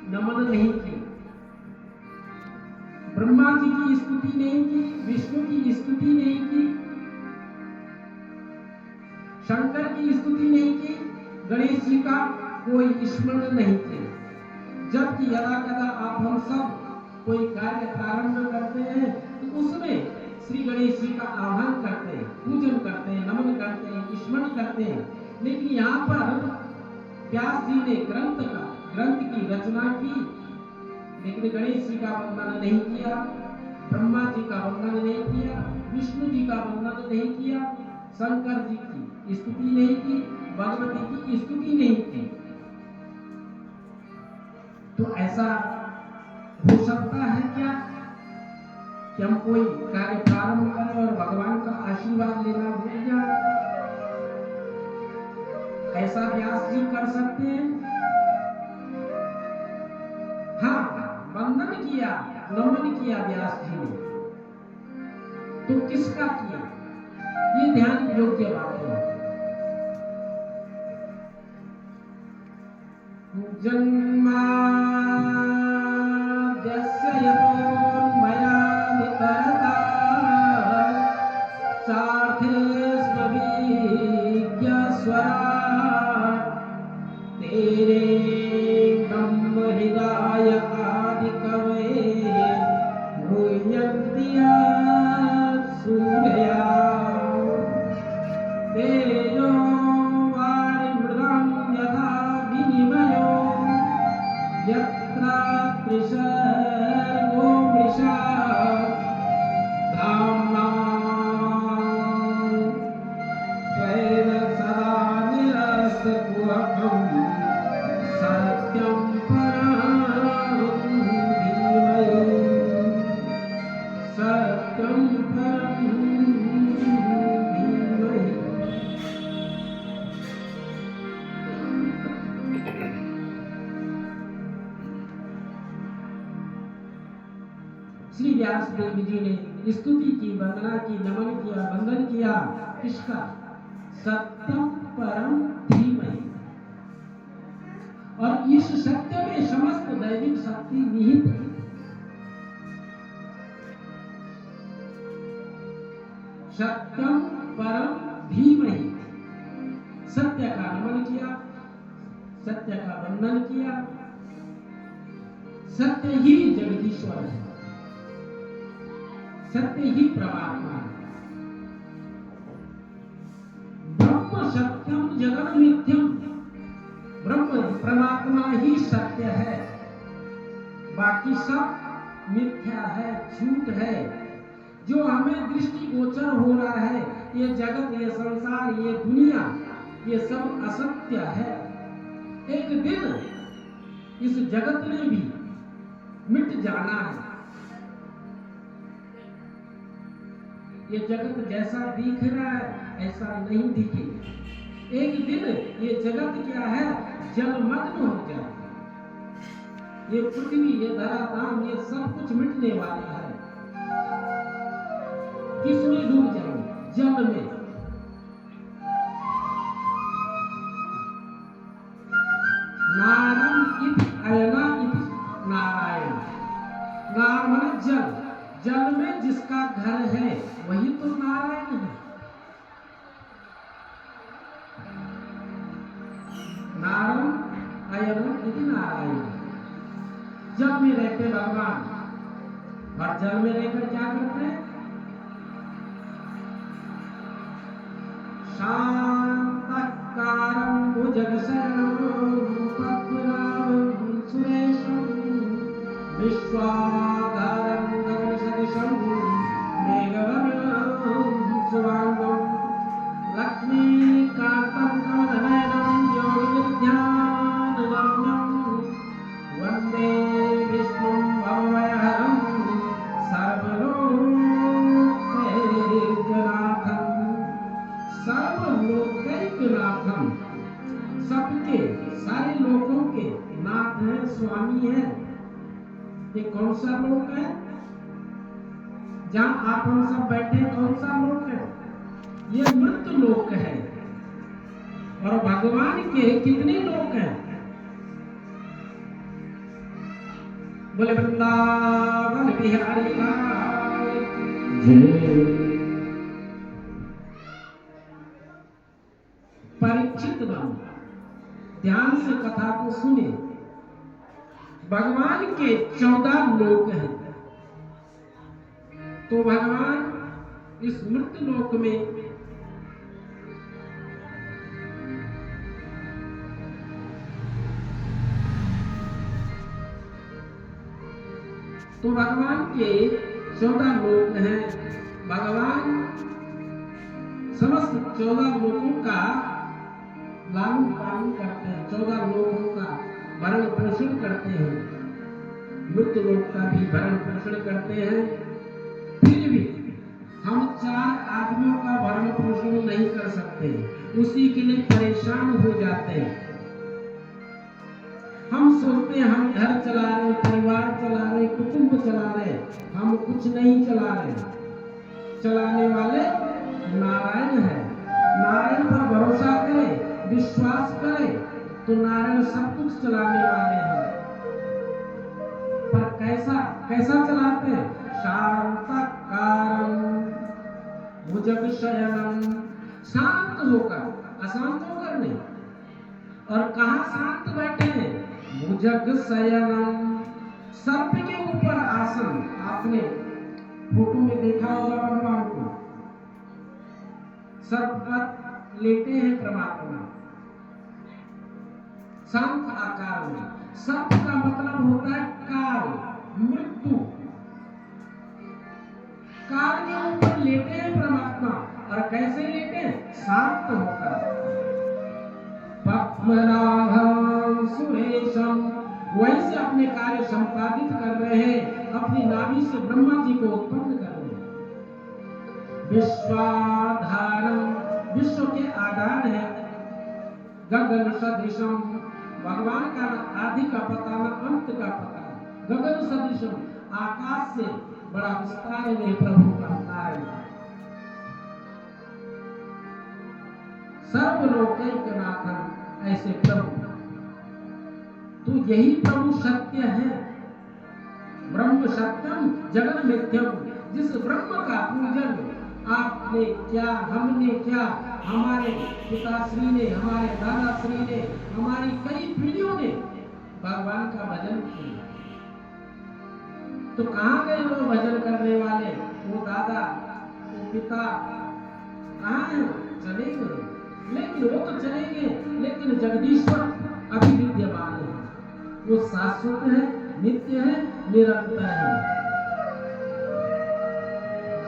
नमन नहीं की, ब्रह्मा जी की स्तुति नहीं की, विष्णु की स्तुति नहीं की, शंकर की स्तुति नहीं की, गणेश जी का कोई स्मरण नहीं किया। जबकि यदा कदा आप हम सब कोई कार्य प्रारंभ करते हैं तो उसमें श्री गणेश जी का आह्वान करते हैं, पूजन करते हैं, नमन करते हैं, स्मरण करते हैं। लेकिन यहाँ पर व्यास जी ने ग्रंथ की रचना की, लेकिन गणेश जी का वंदन नहीं किया, ब्रह्मा जी का वंदन नहीं किया, विष्णु जी का वंदन नहीं किया, शंकर जी की स्तुति नहीं की, भगवती की स्तुति नहीं की। तो ऐसा हो सकता है क्या कि हम कोई कार्य प्रारंभ करें और भगवान का आशीर्वाद लेना भूल जाए? ऐसा व्यास जी कर सकते हैं? हाँ, वंदन किया, नमन किया व्यास जी ने, तो किसका किया? ये ध्यान योग्य बात है। जन्मा तेरे ब्रह्म हृदय आदि कवे भूयन्तिया सूर्या तेजो वारिमृदं यथा विनिमयो यत्र त्रिसर्गो मृषा धाम्ना स्वेन सदा निरस्तकुहकम् सत्यं परं धीमहि सत्यं परं धीमहि। श्री व्यास देव जी ने स्तुति की, वंदना की, नमन किया, वंदन किया, किसका? सत्यम परम धीमहि। और इस सत्य में समस्त दैविक शक्ति निहित है। सत्यम परम धीमहि, सत्य का नमन किया, सत्य का वंदन किया। सत्य ही जगदीश्वर है, सत्य ही परमात्मा है। ब्रह्म सत्यम जगत मिथ्यम, ब्रह्म परमात्मा ही सत्य है, बाकी सब मिथ्या है, झूठ है। जो हमें दृष्टिगोचर हो रहा है, ये जगत, ये संसार, ये दुनिया, ये सब असत्य है। एक दिन इस जगत ने भी मिट जाना है। ये जगत जैसा दिख रहा है ऐसा नहीं दिखेगा। एक दिन ये जगत क्या है, जलमग्न हो जाएगा। ये पृथ्वी, ये धराधाम, ये सब कुछ मिटने वाला है। किसमें डूब जाएंगे? जल में। नारम इति अयना इति नारायण। नार माने जल, जल में जिसका घर है वही तो नारायण है। नारम अयनम इति नारायण। जल में रहते भगवान, और जल में रहकर क्या करते हैं? शांतकारं भुजगशयनं पद्मनाभं सुरेशं विश्वाधारं गगनसदृशं मेघवर्णं शुभांगं लक्ष्मीकान्तं कमलनयनं योगिध्यानगम्यं वन्दे विष्णुं भवभयहरं सर्वलोकैकनाथं। सर्वलोकैकनाथं, सबके, सारे लोगों के नाथ है, स्वामी है। ये कौन सा लोक है? जहां आप हम सब बैठे, कौन सा लोक है? ये मृत लोक है। और भगवान के कितने लोक हैं? बोले वृंदावन बिहारी लाल जय। परीक्षित बन ध्यान से कथा को सुने। भगवान के 14 लोक हैं। तो भगवान इस मृत्यु लोक में भगवान के 14 लोक हैं। भगवान समस्त 14 लोकों का लालन पालन करते हैं, 14 लोकों का भरण पोषण करते हैं, मृत्यु लोक का भी भरण पोषण करते हैं। फिर भी हम 4 आदमियों का भरण पोषण नहीं कर सकते, उसी के लिए परेशान हो जाते हैं। हम सोचते हैं हम घर चला रहे, परिवार चला रहे, कुटुंब चला रहे, हम कुछ नहीं चला रहे। चलाने वाले नारायण है। नारायण पर भरोसा करें, विश्वास करें तो नारायण सब कुछ चलाने वाले हैं। पर कैसा चलाते हैं? शांतकारं भुजगशयनं, शांत होकर, अशांत होकर नहीं। और कहाँ शांत बैठे हैं? भुजगशयनं, सर्प के ऊपर आसन। आपने फोटो में देखा होगा भगवान को, सर्प पर लेटे हैं परमात्मा, शांत आकार में। सर्प का मतलब होता है काल, मृत्यु। काल के ऊपर लेटे हैं परमात्मा। और कैसे लेटे हैं? शांत होकर। पद्मनाभं सुरेशम, वहीं से अपने कार्य संपादित कर रहे हैं, अपनी नाभि से ब्रह्मा जी को उत्पन्न कर रहे हैं। विश्वाधारम, विश्व के आधार है। गगन सदृशम, भगवान का न आदि का पता न अंत का पता। गगन सदृशम, आकाश से बड़ा विस्तार में प्रभु का कार्य। सर्वलोकैकनाथं, ऐसे प्रभु। तो यही प्रभु सत्य है। ब्रह्म सत्यम जगत मिथ्यम। जिस ब्रह्म का पूजन आपने क्या, हमने क्या, हमारे पिताश्री ने, हमारे दादाश्री ने, हमारी कई पीढ़ियों ने भगवान का भजन किया। तो कहाँ गए वो भजन करने वाले? वो दादा, वो पिता कहाँ हैं? चले गए। लेकिन वो तो चले गए, लेकिन जगदीश्वर अभी विद्यमान है। वो शाश्वत है, नित्य है, निरंतर है।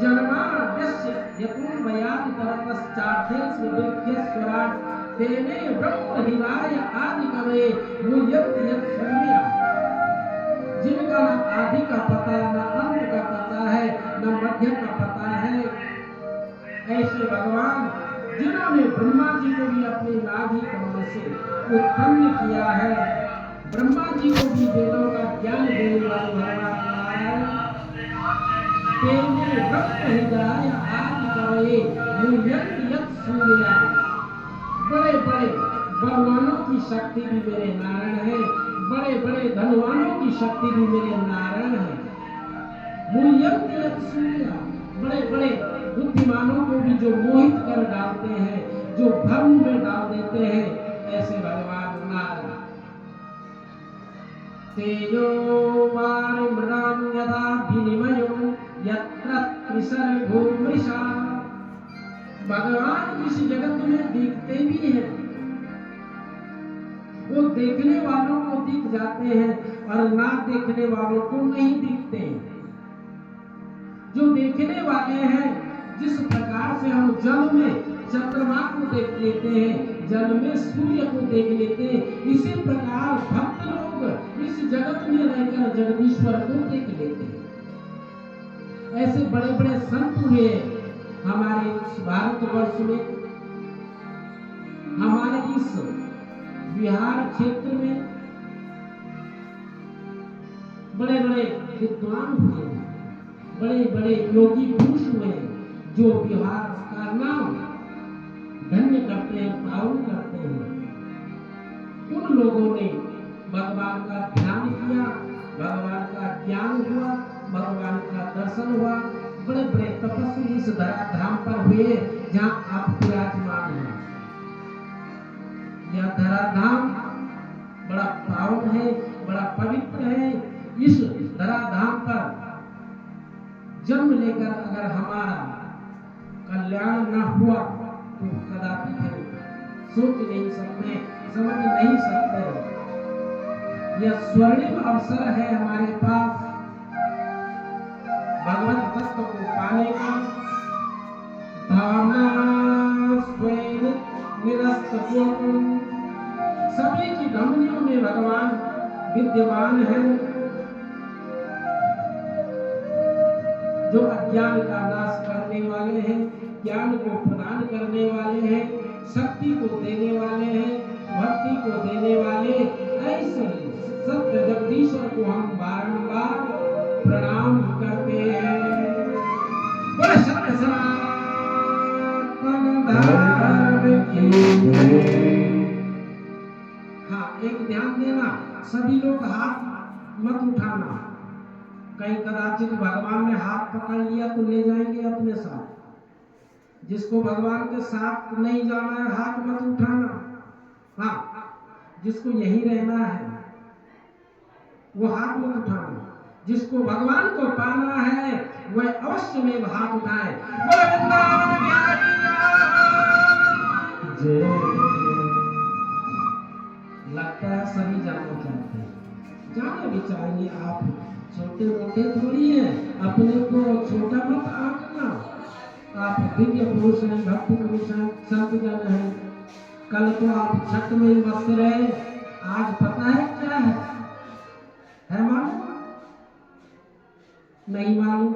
जन्माद्यस्य यतोन्मयात् परतश्चार्थेषु विद्येश्वराट् तेने ब्रह्म हृदाय आदि कवये मुह्यन्ति यत् सूर्यः। जिनका न आदि का पता, न अंत का पता है, न मध्य का पता है, ऐसे भगवान जिन्होंने ब्रह्मा जी को भी अपनी नाभि कमल से उत्पन्न किया है, ब्रह्मा जी को भी वेदों का ज्ञान देने वाले भगवान नारायण, तेने ब्रह्म हृदय आदि कवये मुह्यन्ति यत् सूर्यः। बड़े बड़े बलवानों की शक्ति भी मेरे नारायण है, बड़े बड़े धनवानों की शक्ति भी मेरे नारायण है। मुह्यन्ति यत् सूर्यः, बड़े बड़े बुद्धिमानों को भी जो मोहित कर डालते हैं, जो भ्रम में डाल देते हैं, ऐसे भगवान नारायण। तेजो वारिमृणां यथा विनिमयो यत्र त्रिसर्गो मृषा। भगवान इस जगत में दिखते भी हैं, वो देखने वालों को दिख जाते हैं और ना देखने वालों को नहीं दिखते। जो देखने वाले हैं, जिस प्रकार से हम जल में चंद्रमा को देख लेते हैं, जल में सूर्य को देख लेते हैं, इसी प्रकार भक्त लोग इस जगत में रहकर जगदीश्वर को देख लेते हैं। ऐसे बड़े बड़े संत हुए हमारे इस भारतवर्ष में, हमारे इस बिहार क्षेत्र में बड़े बड़े विद्वान हुए, बड़े बड़े योगी पुरुष हुए, जो बिहार का नाम धन्य करते हैं, पावन करते हैं। उन लोगों ने भगवान का ध्यान किया, भगवान का ज्ञान हुआ, भगवान का दर्शन हुआ। बड़े बड़े तपस्वी इस धराधाम पर हुए जहाँ आप विराजमान हैं। यह धराधाम बड़ा पावन है, बड़ा पवित्र है। इस धराधाम पर जन्म लेकर अगर हमारा कल्याण न हुआ तो कदापि फिर सोच नहीं सकते, समझ नहीं सकते। यह स्वर्णिम अवसर है हमारे पास भगवत तत्व को पाने का। सभी की धमनियों में भगवान विद्यमान है, जो अज्ञान का नाश करने वाले हैं, ज्ञान को प्रदान करने वाले हैं, शक्ति को देने वाले हैं, भक्ति को देने वाले। ऐसे सत्य जगदीश्वर को हम बारंबार प्रणाम करते हैं। हाँ, एक ध्यान देना, सभी लोग हाथ मत उठाना। कहीं कदाचित भगवान ने हाथ पकड़ लिया तो ले जाएंगे अपने साथ। जिसको भगवान के साथ नहीं जाना है हाथ मत उठाना। हाँ, जिसको यहीं रहना है वो हाथ मत उठाना। जिसको भगवान को पाना है वह अवश्य में हाथ उठाए। लगता है सभी जाना चाहते हैं, जाना भी चाहिए। आप छोटे मोटे थोड़ी हैं, अपने को छोटा मत आंकना। आप दिव्य पुरुष हैं, भक्त पुरुष हैं, संत जन हैं। कल तो आप छठ में मस्त रहे, आज पता है क्या है मालूम? नहीं मालूम।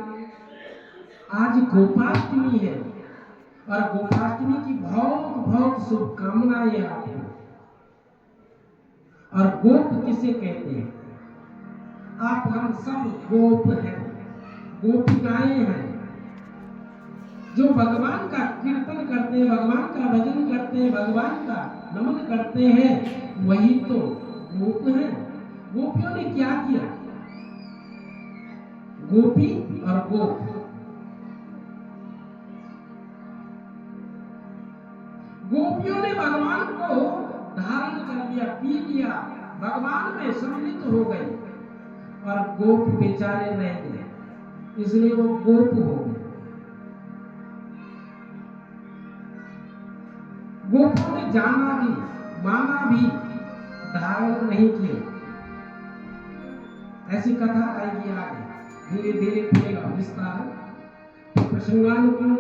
आज गोपाष्टमी है और गोपाष्टमी की बहुत बहुत शुभकामनाएं आपको। और गोप किसे कहते हैं? आप हम सब गोप हैं, गोपिकाएं हैं, जो भगवान का कीर्तन करते हैं, भगवान का भजन करते हैं, भगवान का नमन करते हैं, वही तो गोप हैं। गोपियों ने क्या किया? गोपी और गोप, गोपियों ने भगवान को धारण कर लिया, पी लिया, भगवान में सम्मिलित हो गए और गोप बेचारे रह गए, इसलिए वो गोप हो गए। गोपों ने जाना भी माना भी, धारण नहीं किया। ऐसी कथा आएगी आगे, धीरे धीरे खुलेगा विस्तार। प्रसंगानुकूल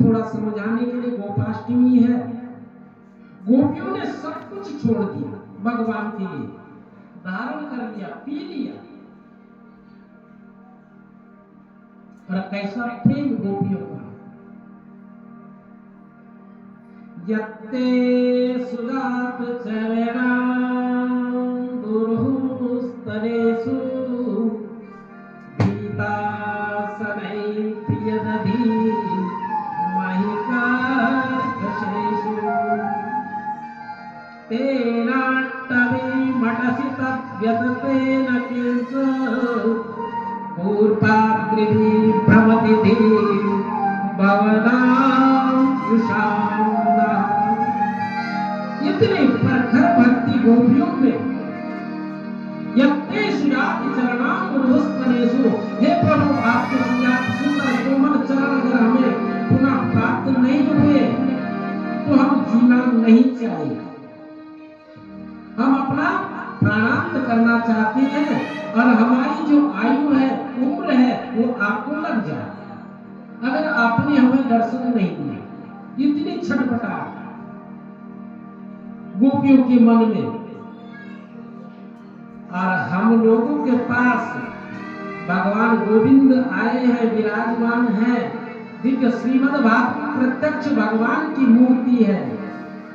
थोड़ा समझाने के लिए गोपाष्टमी है। गोपियों ने सब कुछ छोड़ दिया भगवान के लिए, धारण कर लिया, पी लिया। और कैसा प्रेम गोपियों का! यत्ते सुजात चरणा दुर्हुस्तरेषु गीता सनै प्रियदधि महिका कशेषु तेनाट्टवे मटसि तद्व्यततेन किंच पूर्वाग्रिभिः भ्रमति भवनां युषाम्ना। इतनी प्रखर भक्ति गोपियों में। यत्ते सुजात चरणां दुर्हुस्तरेषु, हे प्रभु आपके सुंदर कोमल चरण अगर हमें पुनः प्राप्त नहीं हुए तो हम जीना नहीं चाहिए। हम अपना प्राणांत करना चाहते हैं और हमारी जो आयु है, उम्र है, वो आपको लग जाए अगर आपने हमें दर्शन नहीं दिए। इतनी छटपटाहट गोपियों के मन में। और हम लोगों के पास भगवान गोविंद आए हैं, विराजमान हैं। दिव्य श्रीमद् भागवत प्रत्यक्ष भगवान की मूर्ति है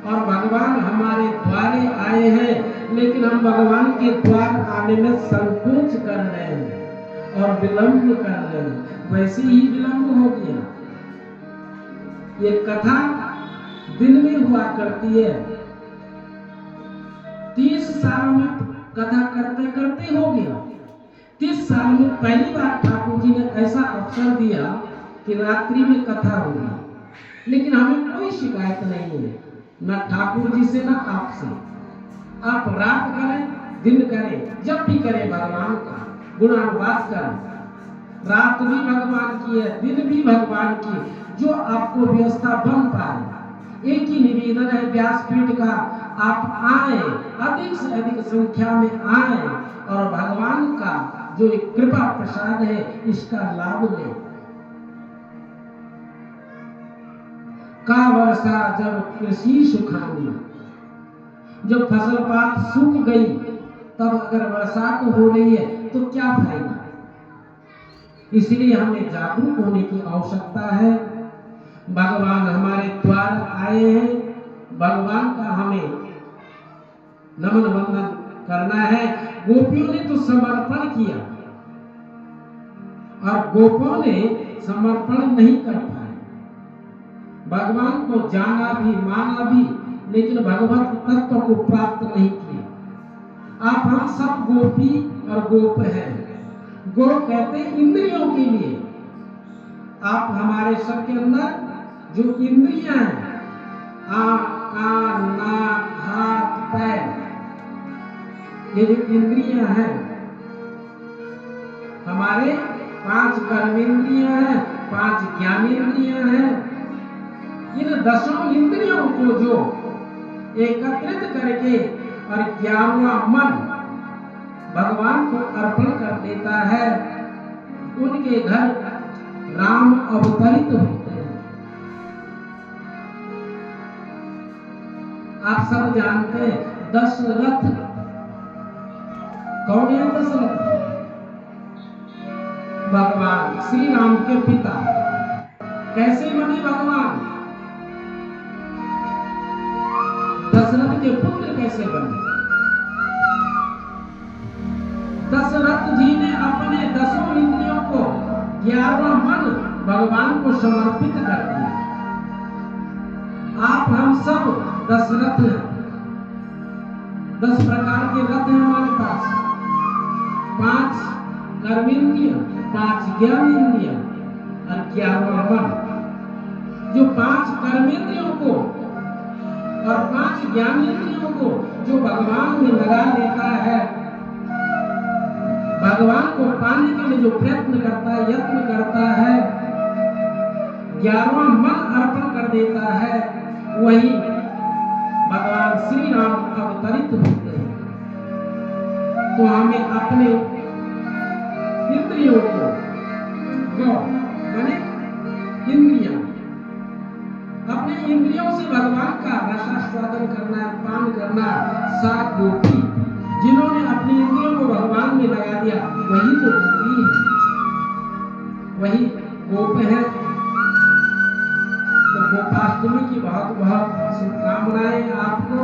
और भगवान हमारे द्वारे आए हैं, लेकिन हम भगवान के द्वार आने में संकोच कर रहे हैं और विलंब कर रहे हैं। वैसे ही विलंब हो गया। ये कथा दिन में हुआ करती है, 30 साल में कथा करते करते हो गया। 30 साल में पहली बार ठाकुर जी ने ऐसा अवसर दिया कि रात्रि में कथा होगी, लेकिन हमें कोई शिकायत नहीं है, न ठाकुर जी से न आपसे। आप रात करें दिन करें, जब भी करें भगवान का गुणानुवाद करें। रात भी भगवान की है, दिन भी भगवान की है, जो आपको व्यवस्था बन पाए। एक ही निवेदन है व्यासपीठ का, आप आए, अधिक से अधिक संख्या में आए और भगवान का जो एक कृपा प्रसाद है इसका लाभ लें। का वर्षा जब कृषि सुखानी, जब फसल पात सूख गई तब अगर बरसात हो रही है तो क्या फायदा। इसलिए हमें जागरूक होने की आवश्यकता है। भगवान हमारे द्वार आए हैं, भगवान का हमें नमन वंदन करना है। गोपियों ने तो समर्पण किया और गोपों ने समर्पण नहीं कर पाए। भगवान को जाना भी माना भी, लेकिन भगवत तत्व को प्राप्त नहीं किया। आप हम सब गोपी और गोप हैं। गो कहते हैं इंद्रियों के लिए। आप हमारे सबके अंदर जो इंद्रियां हैं, आंख कान नाक हाथ पैर, ये जो इंद्रियां हैं हमारे 5 कर्मेंद्रियां हैं, 5 ज्ञानेंद्रियां हैं। इन 10 इंद्रियों को जो एकत्रित करके और 11वां मन भगवान को अर्पण कर देता है, उनके घर राम अवतरित होते हैं। आप सब जानते हैं दशरथ कौन है? दशरथ भगवान श्री राम के पिता। कैसे बने भगवान? दशरथ के पुत्र कैसे बने? दशरथ जी ने अपने 10 इंद्रियों को 11वां मन भगवान को समर्पित कर दिया। आप हम सब 10 रथ हैं, 10 प्रकार के रथ हैं हमारे पास। 5 कर्मेंद्रिय, 5 ज्ञानेंद्रिय और 11वां मन। जो 5 कर्मेंद्रियों को और 5 ज्ञानेंद्रियों को जो भगवान में लगा लेता है, भगवान को पाने के लिए जो प्रयत्न करता है, यत्न करता है, 11वां मन अर्पण कर देता है, वही भगवान श्री राम अवतरित होते हैं। तो हमें अपने इंद्रियों को, माने इंद्रियां, अपने इंद्रियों से भगवान का रसास्वादन करना, पान करना। 7 गोपी जिन्होंने अपनी इंद्रियों को भगवान में लगा दिया, वही तो गोपी है, वही गोप है। तो गोपाष्टमी की बहुत बहुत शुभकामनाएं आपको।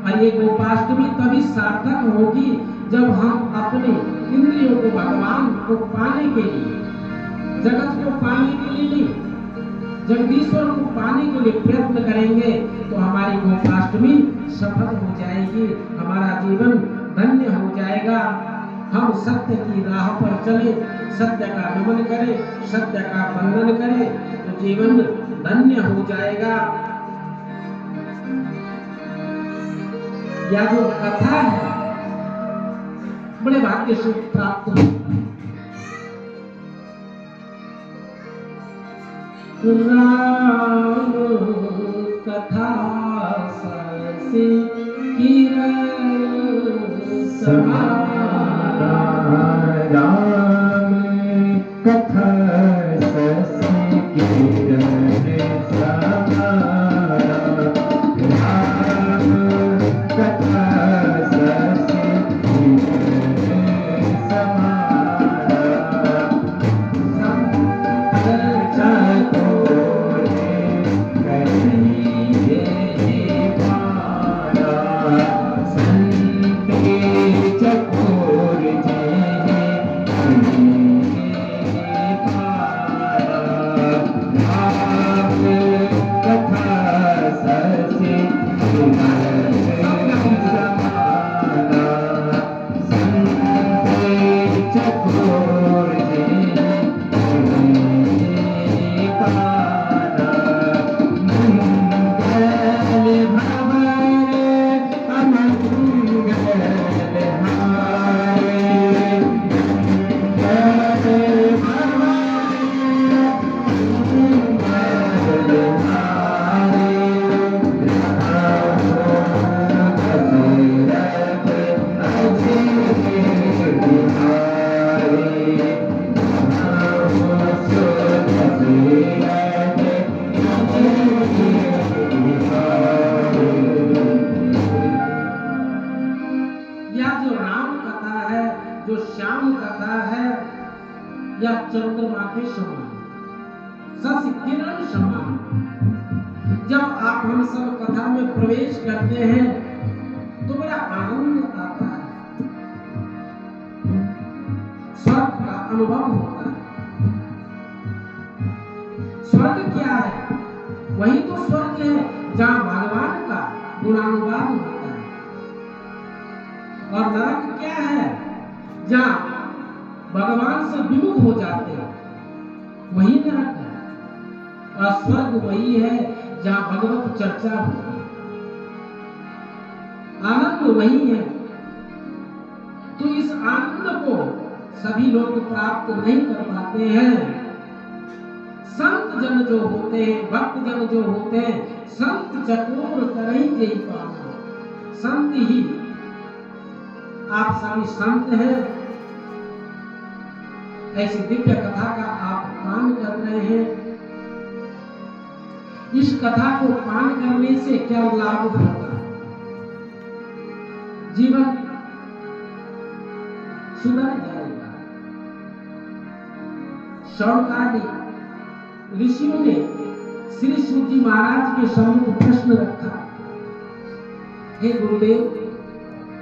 और ये गोपाष्टमी तभी सार्थक होगी जब हम अपने इंद्रियों को भगवान को पाने के लिए, जगत को पाने के लिए नहीं, जगदीश्वर को पाने के लिए प्रयत्न करेंगे तो हमारी गोपाष्टमी सफल हो जाएगी, हमारा जीवन धन्य हो जाएगा। हम सत्य की राह पर चले, सत्य का नमन करें, सत्य का वंदन करें तो जीवन धन्य हो जाएगा। या जो कथा है बड़े भाग्य से प्राप्त हो। राम कथा से किरण समाना, राम कथा से किरण समाना, राम कथा से किरण समाना, चकोर जी या चंद्रमा के समान, शशि किरण समान। जब आप हम सब कथा में प्रवेश करते हैं तो बड़ा आनंद आता है, स्वर्ग का अनुभव होता है। स्वर्ग क्या है? वही तो स्वर्ग है जहां भगवान का गुणानुवाद होता है। और नरक क्या है? जहां भगवान से विमुख हो जाते हैं, वही नरक है। और स्वर्ग वही है जहां भगवत चर्चा होती है, आनंद वही है। तो इस आनंद को सभी लोग प्राप्त नहीं कर पाते हैं। संत जन जो होते हैं, भक्त जन जो होते हैं, संत चकोर करई जय पाना। संत ही, आप सभी संत हैं, ऐसी दिव्य कथा का आप पान कर रहे हैं। इस कथा को पान करने से क्या लाभ होगा? जीवन सुधर जाएगा। शौनकादि ऋषियों ने श्री सूत जी महाराज के सम्मुख प्रश्न रखा, हे गुरुदेव,